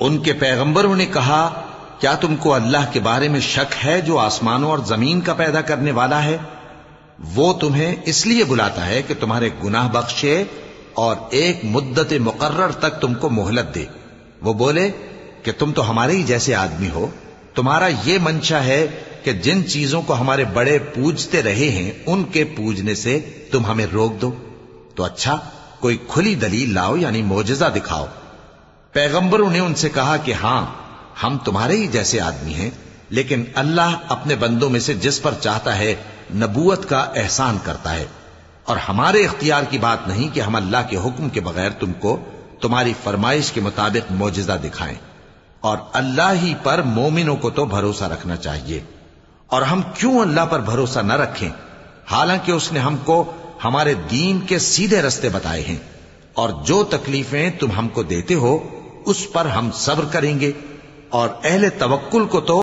ان کے پیغمبروں نے کہا کیا تم کو اللہ کے بارے میں شک ہے جو آسمانوں اور زمین کا پیدا کرنے والا ہے؟ وہ تمہیں اس لیے بلاتا ہے کہ تمہارے گناہ بخشے اور ایک مدت مقرر تک تم کو مہلت دے۔ وہ بولے کہ تم تو ہمارے ہی جیسے آدمی ہو، تمہارا یہ منشا ہے کہ جن چیزوں کو ہمارے بڑے پوجتے رہے ہیں ان کے پوجنے سے تم ہمیں روک دو، تو اچھا کوئی کھلی دلیل لاؤ، یعنی معجزہ دکھاؤ۔ پیغمبروں نے ان سے کہا کہ ہاں ہم تمہارے ہی جیسے آدمی ہیں، لیکن اللہ اپنے بندوں میں سے جس پر چاہتا ہے نبوت کا احسان کرتا ہے، اور ہمارے اختیار کی بات نہیں کہ ہم اللہ کے حکم کے بغیر تم کو تمہاری فرمائش کے مطابق معجزہ دکھائیں، اور اللہ ہی پر مومنوں کو تو بھروسہ رکھنا چاہیے۔ اور ہم کیوں اللہ پر بھروسہ نہ رکھیں حالانکہ اس نے ہم کو ہمارے دین کے سیدھے رستے بتائے ہیں، اور جو تکلیفیں تم ہم کو دیتے ہو اس پر ہم صبر کریں گے، اور اہل توکل کو تو